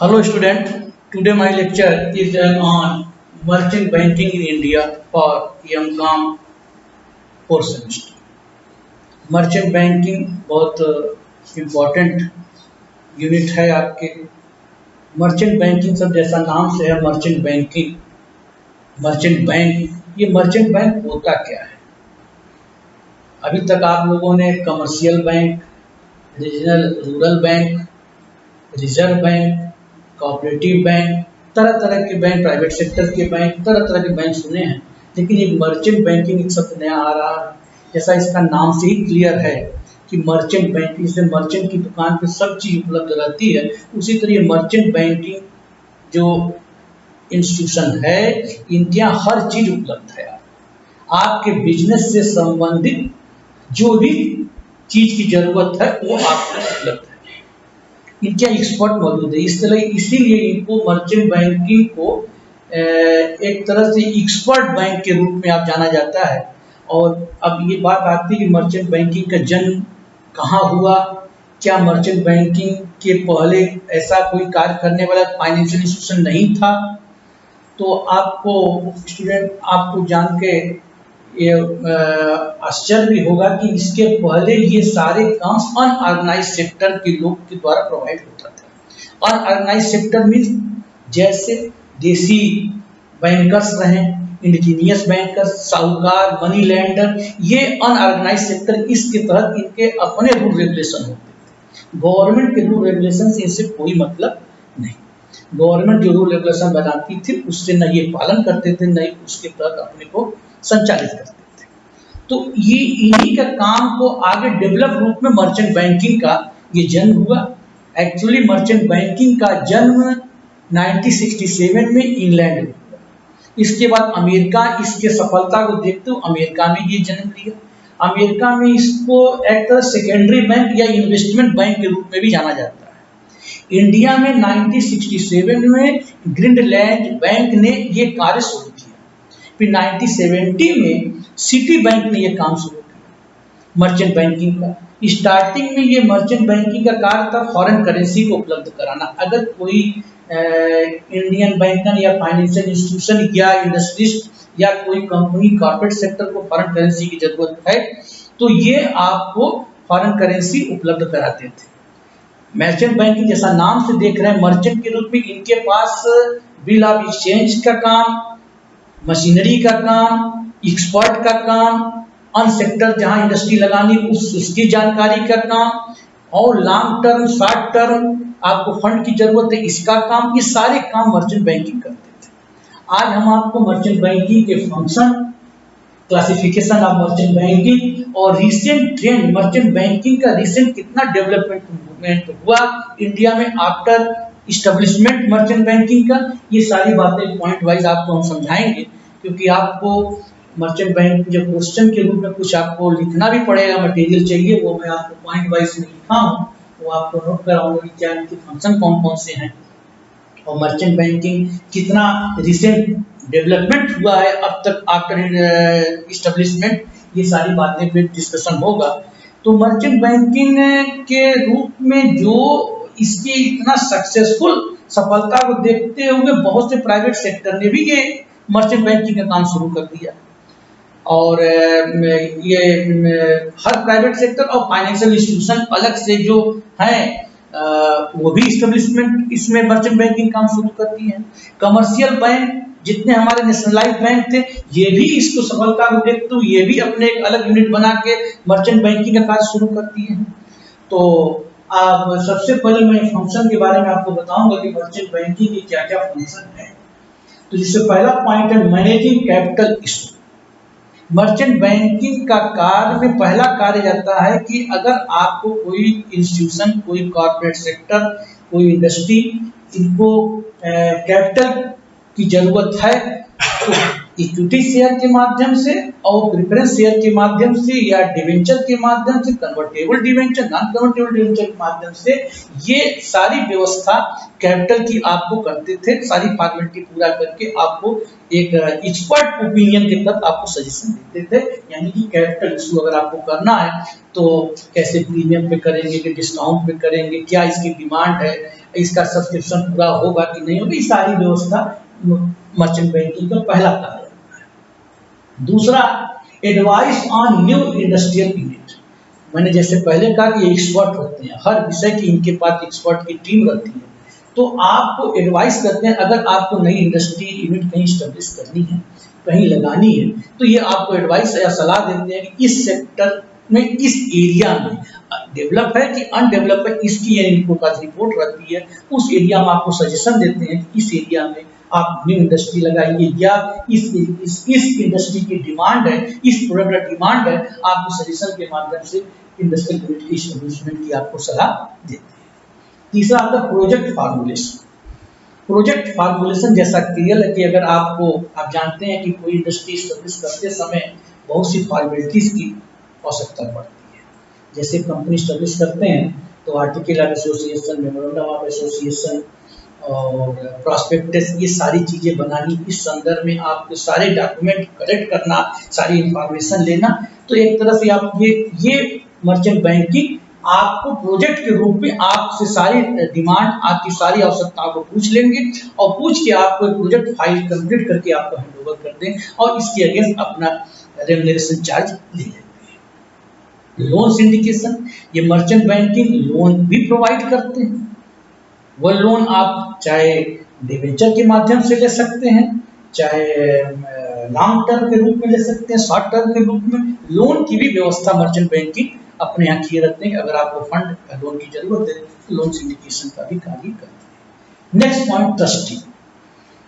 Hello student, today my lecture is on merchant banking in India for M.Com fourth semester. Merchant banking बहुत important unit है आपके। Merchant banking सब जैसा नाम से है मर्चेंट बैंकिंग, मर्चेंट बैंक। ये मर्चेंट बैंक होता क्या है? अभी तक आप लोगों ने commercial bank, regional rural bank, reserve bank, cooperative bank, तरह तरह के बैंक, प्राइवेट सेक्टर के बैंक, तरह तरह के बैंक सुने हैं, लेकिन ये मर्चेंट बैंकिंग एक शब्द नया आ रहा है। जैसा इसका नाम से ही क्लियर है कि मर्चेंट बैंकिंग से मर्चेंट की दुकान पे सब चीज उपलब्ध रहती है, उसी तरह मर्चेंट बैंकिंग जो इंस्टीट्यूशन है इनके यहाँ हर चीज उपलब्ध है। आपके बिजनेस से संबंधित जो भी चीज की जरूरत है वो आपको उपलब्ध है। इनके एक्सपर्ट मौजूद है, इसीलिए इनको मर्चेंट बैंकिंग को एक तरह से एक्सपर्ट बैंक के रूप में आप जाना जाता है। और अब ये बात आती है कि मर्चेंट बैंकिंग का जन्म कहाँ हुआ, क्या मर्चेंट बैंकिंग के पहले ऐसा कोई कार्य करने वाला फाइनेंशियल इंस्टीट्यूशन नहीं था? तो आपको स्टूडेंट आपको जान के ये आश्चर्य भी होगा कि इसके पहले ये सारे काम अनऑर्गेनाइज सेक्टर के लोग के द्वारा प्रोवाइड होता था। अनऑर्गेनाइज सेक्टर मीन्स जैसे देसी बैंकर्स रहे, इंडिजीनियस बैंकर्स, साहूकार, मनी लेंडर, ये अनऑर्गेनाइज सेक्टर, इसके तहत इनके अपने रूल रेगुलेशन होते थे। गवर्नमेंट के रूल रेगुलेशन से इनसे कोई मतलब नहीं। गवर्नमेंट जो रूल रेगुलेशन बनाती थी उससे न ये पालन करते थे, न ही उसके तहत अपने को संचालित करते थे। तो ये इन्हीं का काम को आगे डेवलप रूप में मर्चेंट बैंकिंग का ये जन्म हुआ। एक्चुअली मर्चेंट बैंकिंग का जन्म 1967 में इंग्लैंड में हुआ। इसके बाद अमेरिका इसके सफलता को देखते हुए अमेरिका में ये जन्म लिया। अमेरिका में इसको एक तरह सेकेंडरी बैंक या इन्वेस्टमेंट बैंक के रूप में भी जाना जाता है। इंडिया में 1967 में ग्रीनलैंड बैंक ने ये कार्य शुरू किया। फिर 1970 में सिटी बैंक ने ये काम शुरू किया मर्चेंट बैंकिंग का। स्टार्टिंग में ये मर्चेंट बैंकिंग का कार्य था फॉरेन करेंसी को उपलब्ध कराना। अगर कोई इंडियन बैंकर या फाइनेंशियल इंस्टीट्यूशन या इंडस्ट्रिस्ट या कोई कंपनी कॉर्पोरेट सेक्टर को फॉरेन करेंसी की जरूरत है तो ये आपको फॉरेन करेंसी उपलब्ध कराते थे। मर्चेंट बैंकिंग जैसा नाम से देख रहे हैं मर्चेंट के रूप में इनके पास बिल ऑफ एक्सचेंज का काम, मशीनरी का काम, एक्सपर्ट का काम, अन सेक्टर जहां इंडस्ट्री लगानी उसकी जानकारी का काम, और लॉन्ग टर्म शॉर्ट टर्म आपको फंड की जरूरत है इसका काम, ये सारे काम मर्चेंट बैंकिंग करते थे। आज हम आपको मर्चेंट बैंकिंग के function, classification of merchant banking और रिसेंट ट्रेंड, मर्चेंट बैंकिंग का रिसेंट कितना डेवलपमेंट हुआ इंडिया में आफ्टर इस्टेब्लिशमेंट मर्चेंट बैंकिंग का, ये सारी बातें पॉइंट वाइज आपको हम समझाएंगे। क्योंकि आपको मर्चेंट बैंक जो क्वेश्चन के रूप में कुछ आपको लिखना भी पड़ेगा, मटेरियल चाहिए, वो मैं आपको पॉइंट वाइज में लिखा हूँ, वो आपको नोट कराऊंगा कि क्या इनके फंक्शन कौन कौन से हैं और मर्चेंट बैंकिंग कितना रिसेंट डेवलपमेंट हुआ है अब तक आफ्टर इस्टेब्लिशमेंट, ये सारी बातें पे डिस्कशन होगा। तो मर्चेंट बैंकिंग के रूप में जो इसकी इतना सक्सेसफुल सफलता को देखते हुए बहुत से प्राइवेट सेक्टर ने भी ये मर्चेंट बैंकिंग का काम शुरू कर दिया। और ये हर प्राइवेट सेक्टर और फाइनेंशियल इंस्टीट्यूशन अलग से जो हैं वो भी इस्टेब्लिशमेंट इसमें मर्चेंट बैंकिंग काम शुरू करती हैं। कमर्शियल बैंक जितने हमारे नेशनलाइज बैंक थे ये भी इसको सफलता को देखते हुए ये भी अपने एक अलग यूनिट बना के मर्चेंट बैंकिंग का कार्य शुरू करती हैं। तो आप सबसे पहले मैं फंक्शन के बारे में आपको बताऊंगा कि मर्चेंट बैंकिंग के क्या क्या फंक्शन है। तो जिससे पहला पॉइंट है managing capital issue. Merchant banking का कार्य में पहला कार्य जाता है कि अगर आपको कोई इंस्टीट्यूशन, कोई कॉर्पोरेट सेक्टर, कोई इंडस्ट्री, इनको कैपिटल की जरूरत है तो इक्विटी शेयर के माध्यम से और प्रेफरेंस शेयर के माध्यम से या डिवेंचर के माध्यम से, convertible debenture, non convertible debenture के माध्यम से ये सारी व्यवस्था कैपिटल की आपको करते थे। सारी फॉर्मेलिटी पूरा करके आपको एक एक्सपर्ट ओपिनियन के तहत आपको सजेशन देते थे। यानी कि कैपिटल इशू अगर आपको करना है तो कैसे प्रीमियम पे करेंगे कि डिस्काउंट पे करेंगे, क्या इसकी डिमांड है, इसका सब्सक्रिप्शन पूरा होगा कि नहीं होगा, ये सारी व्यवस्था मर्चेंट बैंकिंग का पहला कार्य है। दूसरा, advice on new industrial unit. मैंने जैसे पहले कहा कि एक्सपर्ट होते हैं, हर विषय की इनके पास एक्सपर्ट की टीम रहती है, तो आपको एडवाइस करते हैं। अगर आपको नई इंडस्ट्री यूनिट कहीं स्टेब्लिश करनी है, कहीं लगानी है, तो ये आपको एडवाइस या सलाह देते हैं कि इस सेक्टर में, इस एरिया में डेवलप है कि अनडेवलप है, इसकी इनको पास रिपोर्ट रहती है। उस एरिया में आपको सजेशन देते हैं कि इस एरिया में आप न्यू इंडस्ट्री लगाइए, या इस इंडस्ट्री की डिमांड है, इस प्रोडक्ट का डिमांड है, आपको सजेशन के माध्यम से इंडस्ट्रियल यूनिट की एस्टेब्लिशमेंट की आपको सलाह देते हैं। तीसरा आता है प्रोजेक्ट फार्मूलेशन। प्रोजेक्ट फार्मूलेशन जैसा क्लियर है कि अगर आप जानते हैं कि कोई इंडस्ट्री एस्टेब्लिश करते समय बहुत सी फॉर्मेलिटीज की आवश्यकता पड़ती है। जैसे कंपनी एस्टेब्लिश करते हैं तो article of association, memorandum of association और प्रॉस्पेक्टस, ये सारी चीज़ें बनानी, इस संदर्भ में आपके सारे डॉक्यूमेंट कलेक्ट करना, सारी इंफॉर्मेशन लेना। तो एक तरह से आप ये मर्चेंट बैंकिंग आपको प्रोजेक्ट के रूप में आपसे सारी डिमांड, आपकी सारी आवश्यकताओं को पूछ लेंगे और पूछ के आपको एक प्रोजेक्ट फाइल कंप्लीट करके आपको हैंड ओवर कर दें और इसके अगेंस्ट अपना रेम्युनरेशन चार्ज ले लेते हैं। लोन सिंडिकेशन, ये मर्चेंट बैंकिंग लोन भी प्रोवाइड करते हैं। वह लोन आप चाहे डिवेंचर के माध्यम से ले सकते हैं, चाहे लॉन्ग टर्म के रूप में ले सकते हैं, शॉर्ट टर्म के रूप में। लोन की भी व्यवस्था मर्चेंट बैंकिंग अपने यहाँ किए रखते हैं। अगर आपको फंड लोन की जरूरत है तो लोन सिंडिकेशन का भी कार्य करते हैं। Next point, trustee.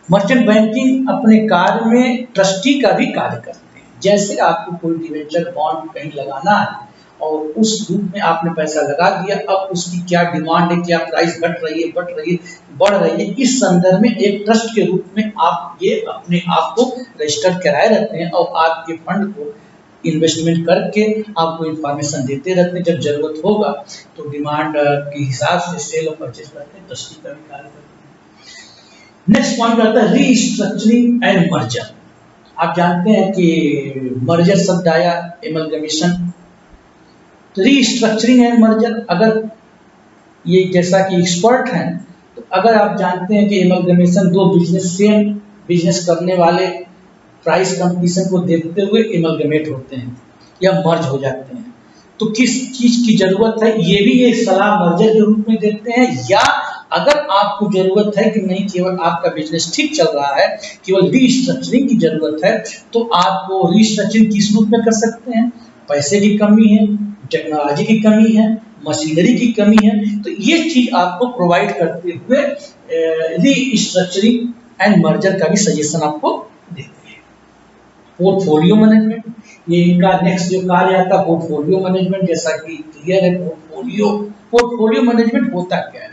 Merchant banking अपने कार्य में ट्रस्टी का भी कार्य करते हैं। जैसे आपको कोई डिवेंचर बॉन्ड कहीं लगाना है और उस रूप में आपने पैसा लगा दिया, अब उसकी क्या डिमांड है, क्या प्राइस घट रही है, बढ़ रही है, बढ़ रही है, इस संदर्भ में एक ट्रस्ट के रूप में आप ये अपने आप को रजिस्टर कराए रहते हैं और आपके फंड को इन्वेस्टमेंट करके आपको इंफॉर्मेशन देते रहते हैं। जब जरूरत होगा तो डिमांड के हिसाब से सेल और परचेज करते हैं, ट्रस्टी का भी कार्य करते हैं। नेक्स्ट पॉइंट आता है रीस्ट्रक्चरिंग एंड मर्जर। आप जानते हैं कि मर्जर शब्द आया एमलगमेशन, रीस्ट्रक्चरिंग एंड मर्जर। अगर ये जैसा कि एक्सपर्ट हैं तो अगर आप जानते हैं कि एमलगमेशन दो सेम बिजनेस करने वाले प्राइस कंपटीशन को देखते हुए एमलगमेट होते हैं या मर्ज हो जाते हैं, तो किस चीज की जरूरत है, ये भी एक सलाह मर्जर के रूप में देते हैं। या अगर आपको जरूरत है कि नहीं, केवल आपका बिजनेस ठीक चल रहा है, केवल रीस्ट्रक्चरिंग की जरूरत है, तो आपको रीस्ट्रक्चरिंग किस रूप में कर सकते हैं। पैसे की कमी है, टेक्नोलॉजी की कमी है, मशीनरी की कमी है, तो ये चीज आपको प्रोवाइड करते हुए रीस्ट्रक्चरिंग एंड मर्जर का भी सजेशन आपको देते हैं। पोर्टफोलियो मैनेजमेंट, ये इनका नेक्स्ट जो कार्य आता है पोर्टफोलियो मैनेजमेंट। जैसा कि क्लियर है पोर्टफोलियो मैनेजमेंट होता क्या है।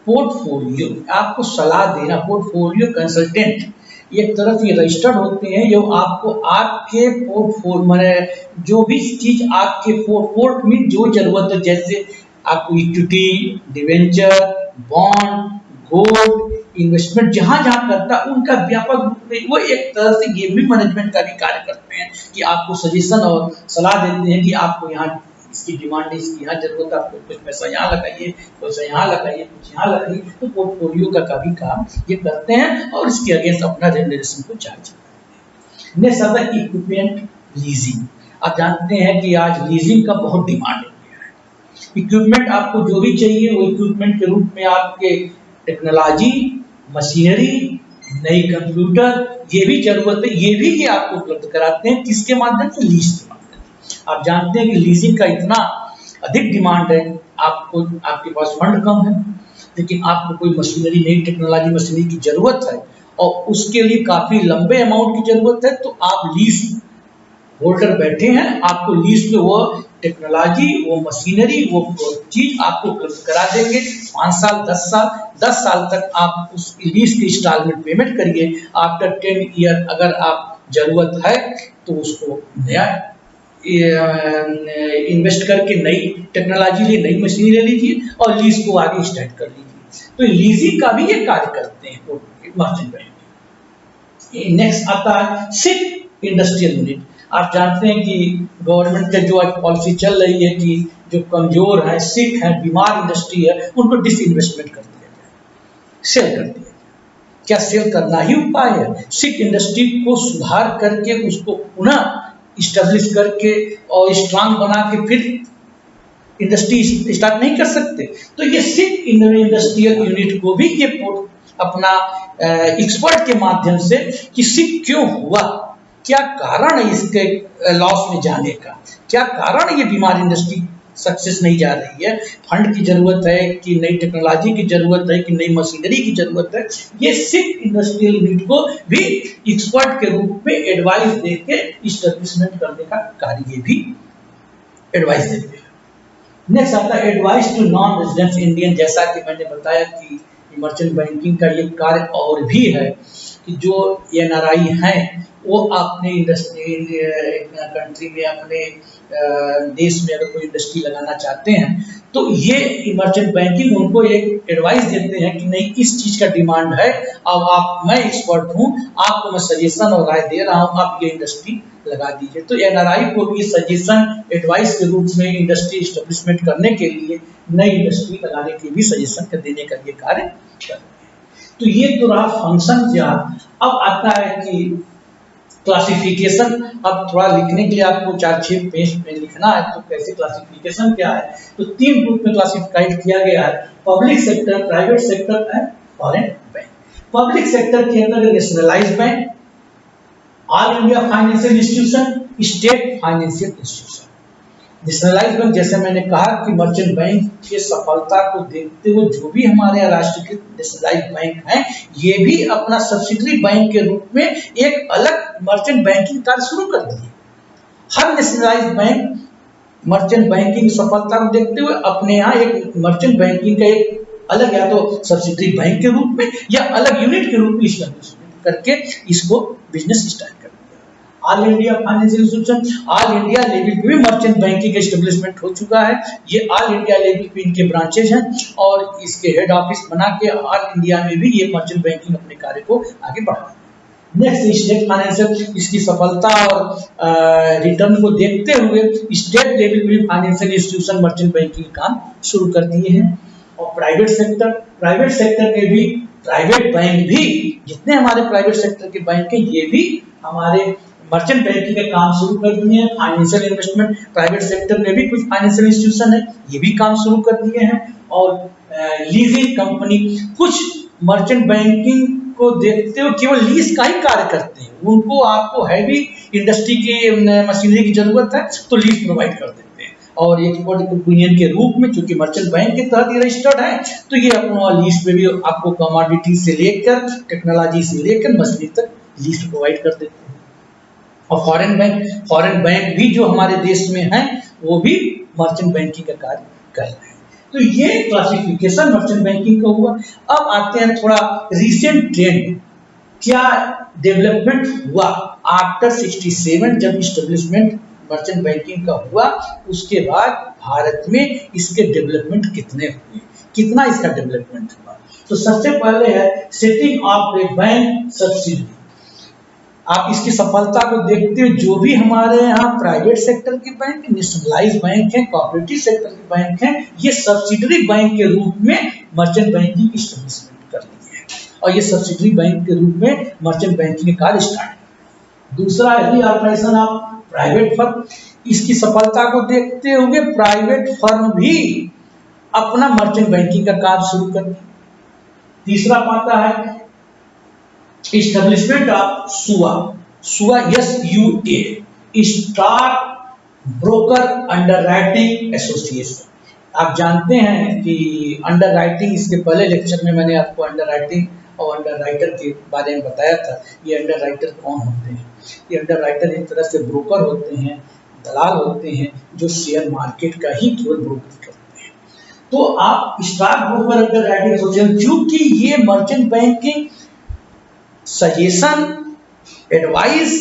पोर्टफोलियो आपको सलाह देना, पोर्टफोलियो कंसल्टेंट एक तरफ ये रजिस्टर्ड होते हैं जो आपको आपके पोर्टफोलियो में जो भी चीज आपके पोर्ट में जो जरूरत है, जैसे आपको equity, debenture, bond, gold, investment जहां जहां करता है उनका व्यापक रूप में वो एक तरह से ये भी मैनेजमेंट का भी कार्य करते हैं कि आपको सजेशन और सलाह देते हैं कि आपको यहाँ इसकी डिमांड है, इसकी यहाँ जरूरत है, आपको कुछ पैसा यहाँ लगाइए, पैसा यहाँ लगाइए, कुछ यहाँ लगाइए। तो पोर्टफोलियो का भी काम ये करते हैं और इसके अगेंस्ट अपना रेम्युनरेशन को चार्ज करते हैं। नेक्स्ट आता है इक्विपमेंट लीजिंग। आप जानते हैं कि आज लीजिंग का बहुत डिमांड है। इक्विपमेंट आपको जो भी चाहिए वो इक्विपमेंट के रूप में आपके टेक्नोलॉजी, मशीनरी, नई कंप्यूटर, ये भी जरूरत है, ये भी ये आपको उपलब्ध कराते हैं। किसके माध्यम से? लीज के माध्यम से। आप जानते हैं कि लीजिंग का इतना अधिक डिमांड है, आपको आपके पास फंड कम है लेकिन आपको कोई मशीनरी, नई टेक्नोलॉजी, मशीनरी की जरूरत है और उसके लिए काफी लंबे अमाउंट की जरूरत है, तो आप लीज होल्डर बैठे हैं, आपको लीज पे वो टेक्नोलॉजी, वो मशीनरी, वो चीज आपको उपलब्ध करा देंगे। 5 साल, 10 साल तक आप उस लीज की इंस्टॉलमेंट पेमेंट करिए। आफ्टर 10 ईयर अगर आप जरूरत है तो उसको नया इन्वेस्ट करके नई टेक्नोलॉजी लिए, नई मशीनरी ले लीजिए और लीज को आगे स्टार्ट कर लीजिए। तो लीजिंग का भी ये कार्य करते हैं मर्चेंट बैंक। नेक्स्ट आता है सिक इंडस्ट्रियल यूनिट। आप जानते हैं कि गवर्नमेंट का जो पॉलिसी चल रही है कि जो कमजोर है, सिक है, बीमार इंडस्ट्री है, उनको डिसइन्वेस्टमेंट कर दिया सेल कर दिया। क्या सेल करना ही उपाय है? सिर्फ इंडस्ट्री को सुधार करके उसको पुनः स्टेब्लिश करके और स्ट्रांग बना के फिर इंडस्ट्री स्टार्ट नहीं कर सकते। तो ये सिर्फ इंडस्ट्रियल यूनिट को भी ये अपना एक्सपर्ट के माध्यम से कि सिर्फ क्यों हुआ, क्या कारण है इसके लॉस में जाने का, क्या कारण ये बीमार इंडस्ट्री सक्सेस नहीं जा रही है, फंड की जरूरत है कि नई टेक्नोलॉजी की जरूरत है कि नई मशीनरी की जरूरत है, ये सिर्फ इंडस्ट्रियल यूनिट को भी एक्सपर्ट के रूप में एडवाइस देके इस्टेब्लिशमेंट करने का कार्य ये भी एडवाइस देते हैं। नेक्स्ट आता है advice to non resident Indian. जैसा कि मैंने बताया कि मर्चेंट बैंकिंग का ये कार्य और भी है कि जो एनआरआई हैं वो अपने इंडस्ट्री कंट्री में अपने देश में अगर कोई इंडस्ट्री लगाना चाहते हैं तो ये मर्चेंट बैंकिंग उनको एक एडवाइस देते हैं कि नहीं इस चीज़ का डिमांड है, अब मैं एक्सपर्ट हूँ, आपको मैं सजेशन और राय दे रहा हूँ, आप ये इंडस्ट्री लगा दीजिए। तो एनआरआई को भी सजेशन एडवाइस के रूप में इंडस्ट्री एस्टेब्लिशमेंट करने के लिए नई इंडस्ट्री लगाने के भी सजेशन देने का ये कार्य कर रहे हैं। तो ये तो रहा फंक्शन क्या। अब आता है कि क्लासिफिकेशन। अब थोड़ा लिखने के लिए आपको 4-6 पेज में लिखना है तो कैसे क्लासिफिकेशन क्या है, तो 3 ग्रुप में क्लासिफाइड किया गया है, public sector, private sector and foreign bank. Public sector के अंदर nationalised bank, all India financial institution, state financial institution. Nationalised bank जैसे मैंने कहा कि मर्चेंट बैंक की सफलता को देखते हुए जो भी हमारे राष्ट्रीयकृत नेशनलाइज्ड बैंक हैं ये भी अपना सब्सिडरी बैंक के रूप में एक अलग मर्चेंट बैंकिंग कार्य शुरू कर दिए। हर नेशनलाइज्ड बैंक मर्चेंट बैंकिंग सफलता को देखते हुए अपने यहाँ एक मर्चेंट बैंकिंग का एक अलग या तो सब्सिडरी बैंक के रूप में या अलग यूनिट के रूप में इस्टेब्लिशमेंट करके इसको बिजनेस स्टार्ट कर दिया। All India financial institution, all India level पे भी मर्चेंट बैंकिंग का एस्टेब्लिशमेंट हो चुका है। ये ऑल इंडिया लेवल पे इनके ब्रांचेज हैं और इसके हेड ऑफिस बना के ऑल इंडिया में भी ये मर्चेंट बैंकिंग अपने कार्य को आगे बढ़ा। नेक्स्ट स्टेट फाइनेंशियल, इसकी सफलता और रिटर्न को देखते हुए स्टेट लेवल पे फाइनेंशियल इंस्टीट्यूशन मर्चेंट बैंकिंग काम शुरू कर दिए हैं। और प्राइवेट सेक्टर के भी प्राइवेट बैंक भी जितने हमारे प्राइवेट सेक्टर के बैंक हैं ये भी हमारे मर्चेंट बैंकिंग का काम शुरू कर दिए हैं। फाइनेंशियल इन्वेस्टमेंट प्राइवेट सेक्टर में भी कुछ फाइनेंशियल इंस्टीट्यूशन है ये भी काम शुरू कर दिए हैं। और लीजिंग कंपनी, कुछ मर्चेंट बैंकिंग को देखते हुए केवल लीज का ही कार्य करते हैं, उनको आपको हैवी इंडस्ट्री की मशीनरी की जरूरत है तो लीज प्रोवाइड कर देते हैं। और एक्सपोर्ट यूनियन के रूप में चूंकि मर्चेंट बैंक के तहत ये रजिस्टर्ड है तो ये अपना लीज पे भी आपको कमोडिटी से लेकर टेक्नोलॉजी से लेकर मशीनरी तक लीज प्रोवाइड कर देते हैं। और फॉरेन बैंक भी जो हमारे देश में हैं वो भी मर्चेंट बैंकिंग का कार्य कर रहे हैं। तो ये क्लासिफिकेशन मर्चेंट बैंकिंग का हुआ। अब आते हैं थोड़ा रिसेंट ट्रेंड, क्या डेवलपमेंट हुआ आफ्टर 67 जब इस्टेब्लिशमेंट मर्चेंट बैंकिंग का हुआ उसके बाद भारत में इसके डेवलपमेंट कितने हुए, कितना इसका डेवलपमेंट हुआ। तो सबसे पहले है setting of A bank subsidy. आप इसकी सफलता को देखते हुए जो भी हमारे यहाँ प्राइवेट सेक्टर के बैंक, नेशनलाइज्ड बैंक हैं, कोऑपरेटिव सेक्टर के बैंक हैं, ये सब्सिडरी बैंक के रूप में मर्चेंट बैंकिंग इस्टेब्लिशमेंट कर लिए हैं और ये सब्सिडरी बैंक के रूप में मर्चेंट बैंकिंग का कार्य स्टार्ट। दूसरा है रीऑर्गेनाइजेशन ऑफ प्राइवेट फर्म। इसकी सफलता को देखते हुए प्राइवेट फर्म भी अपना मर्चेंट बैंकिंग का कार्य शुरू कर दिया। तीसरा पाता है establishment of SUA, stock broker underwriting association. आप जानते हैं कि अंडरराइटिंग, इसके पहले लेक्चर में मैंने आपको अंडरराइटिंग और अंडरराइटर के बारे में बताया था। ये अंडरराइटर कौन होते हैं? ये अंडरराइटर एक तरह से ब्रोकर होते हैं, दलाल होते हैं जो शेयर मार्केट का ही केवल ब्रोकर करते हैं। तो आप स्टॉक ब्रोकर अंडरराइटिंग एसोसिएशन, क्योंकि ये मर्चेंट बैंकिंग सजेशन, एडवाइस,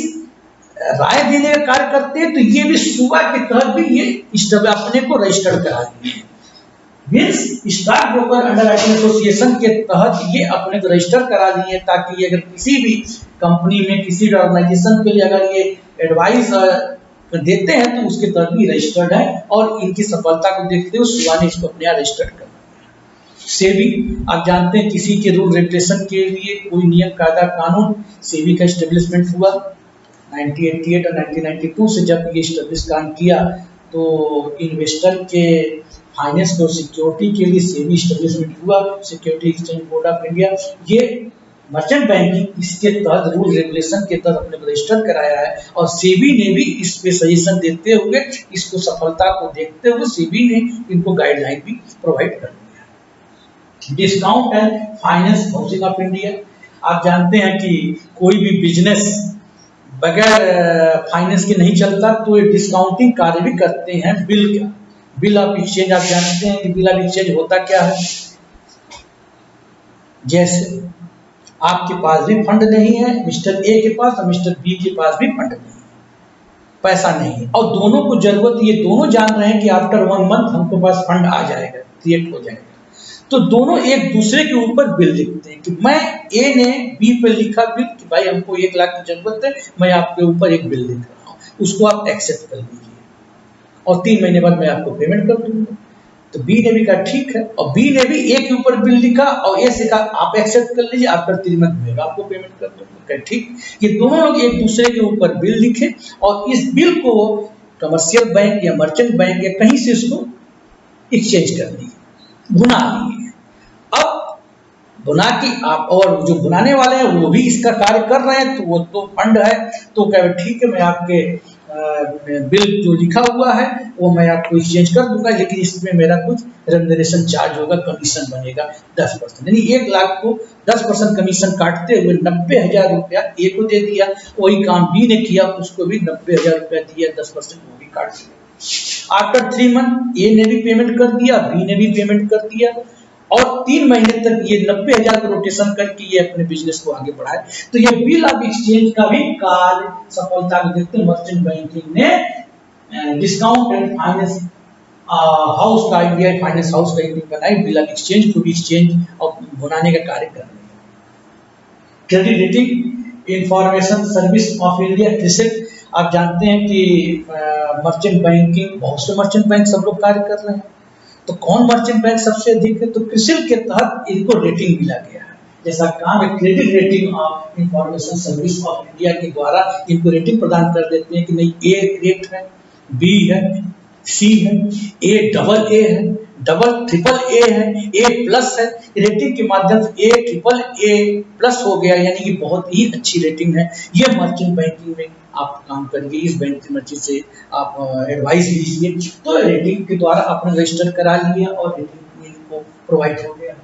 राय देने का कार्य करते हैं तो ये भी SUA के तहत भी ये अपने को रजिस्टर्ड करा दिए हैं। Means stock broker underwriting association के तहत ये अपने को रजिस्टर करा दिए हैं ताकि अगर किसी भी कंपनी में किसी ऑर्गेनाइजेशन के लिए अगर ये एडवाइस देते हैं तो उसके तहत भी रजिस्टर्ड है और इनकी सफलता को देखते हुए SUA ने इसको अपने यहाँ रजिस्टर्ड कर दिया। सेबी, आप जानते हैं किसी के रूल रेगुलेशन के लिए कोई नियम कायदा कानून, सेबी का इस्टेब्लिशमेंट हुआ 1988 और 1992 से। जब ये इस्टेब्लिश काम किया तो इन्वेस्टर के फाइनेंस को सिक्योरिटी के लिए सेबी इस्टेब्लिशमेंट हुआ, security exchange board of India. ये मर्चेंट बैंकिंग इसके तहत रूल रेगुलेशन के तहत अपने को रजिस्टर कराया है, और सेबी ने भी इस पे सजेशन देते हुए, इसको सफलता को देखते हुए सेबी ने इनको गाइडलाइन भी प्रोवाइड कर दिया। Discount and finance housing of India, आप जानते हैं कि कोई भी बिजनेस बगैर फाइनेंस के नहीं चलता, तो ये डिस्काउंटिंग कार्य भी करते हैं बिल का। बिल ऑफ एक्सचेंज, आप जानते हैं कि बिल ऑफ एक्सचेंज होता क्या है। जैसे आपके पास भी फंड नहीं है, मिस्टर ए के पास, और मिस्टर बी के पास भी फंड नहीं है, पैसा नहीं है, और दोनों को जरूरत, ये दोनों जान रहे हैं कि आफ्टर 1 मंथ हमको पास फंड आ जाएगा, क्रिएट हो जाएगा। तो दोनों एक दूसरे के ऊपर बिल लिखते हैं कि मैं ए ने बी पे लिखा बिल कि भाई हमको 1 लाख की जरूरत है, मैं आपके ऊपर एक बिल लिख रहा हूँ, उसको आप एक्सेप्ट कर लीजिए और 3 महीने बाद मैं आपको पेमेंट कर दूंगा। तो बी ने भी कहा ठीक है, और बी ने भी ए के ऊपर बिल लिखा और ए से कहा आप एक्सेप्ट कर लीजिए, आफ्टर 3 मंथ में आपको पेमेंट कर दूंगा। ठीक, ये दोनों लोग एक दूसरे के ऊपर बिल लिखे और इस बिल को कमर्शियल बैंक या मर्चेंट बैंक या कहीं से इसको एक्सचेंज कर लिए, भुना लिए। अब भुना की आप, और जो भुनाने वाले हैं वो भी इसका कार्य कर रहे हैं, तो वो तो फंड है, तो कहे ठीक है मैं आपके बिल जो लिखा हुआ है वो मैं आपको एक्सचेंज कर दूंगा, लेकिन इसमें मेरा कुछ रेम्यूनरेशन चार्ज होगा, कमीशन बनेगा 10%, यानी 1 लाख को 10% कमीशन काटते हुए 90,000 रुपया ए को दे दिया। वही काम बी ने किया, उसको भी 90,000 रुपया दिया, 10% वो भी काट दिया। आफ्टर 3 मंथ ए ने भी पेमेंट कर दिया, बी ने भी पेमेंट कर दिया, और 3 महीने तक ये 90,000 को रोटेशन करके ये अपने बिजनेस को आगे बढ़ाए। तो ये बिल ऑफ एक्सचेंज का भी कार्य सफलता को देखते मर्चेंट बैंकिंग ने डिस्काउंट एंड फाइनेंस हाउस का, इंडिया फाइनेंस हाउस का एक बनाई, बिल ऑफ एक्सचेंज को भी एक्सचेंज और बनाने का कार्य कर रहे हैं। Credit rating information service of India, CRISIL, आप जानते हैं कि मर्चेंट बैंकिंग, बहुत से मर्चेंट बैंक सब लोग कार्य कर रहे हैं। तो कौन मर्चेंट बैंक सबसे अधिक है, तो क्रिसिल के तहत इनको रेटिंग मिला गया है। जैसा काम है credit rating of information service of India के द्वारा इनको रेटिंग प्रदान कर देते हैं कि नहीं ए रेट है, बी है, सी है, ए डबल ए है, डबल ट्रिपल ए है, ए प्लस है। रेटिंग के माध्यम से ए ट्रिपल ए प्लस हो गया, यानी कि बहुत ही अच्छी रेटिंग है। ये मर्चेंट बैंकिंग में आप काम करिए, इस बैंक की मर्जी से आप एडवाइस लीजिए। तो रेटिंग के द्वारा आपने रजिस्टर करा लिया और रेटिंग को प्रोवाइड हो गया।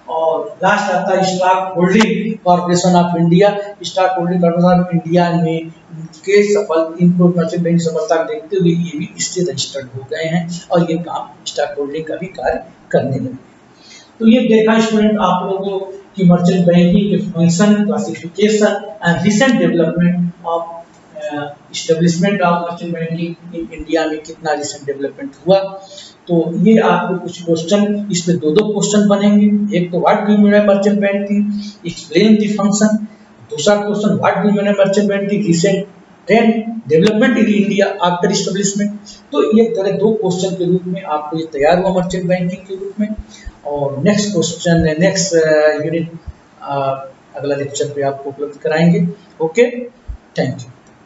और लास्ट आता है stock holding corporation of India. Stock holding corporation of India में के सफल इनको मर्चेंट बैंक सफलता देखते हुए ये भी इससे रजिस्टर्ड हो गए हैं और ये काम स्टॉक होल्डिंग का भी कार्य करने लगे। तो ये देखा स्टूडेंट आप लोगों की मर्चेंट बैंकिंग के function, classification and recent development of establishment of merchant banking in India में कितना रिसेंट डेवलपमेंट हुआ। तो ये आपको कुछ क्वेश्चन, इसमें 2 क्वेश्चन बनेंगे। एक तो what do mean by merchant banking, explain the function. दूसरा question what do mean by merchant banking, recent trend development in India after establishment. तो ये तरह 2 क्वेश्चन के रूप में आपको ये तैयार हुआ मर्चेंट बैंकिंग के रूप में। और नेक्स्ट क्वेश्चन, नेक्स्ट यूनिट अगला लेक्चर पे आपको उपलब्ध कराएंगे। Okay, thank you.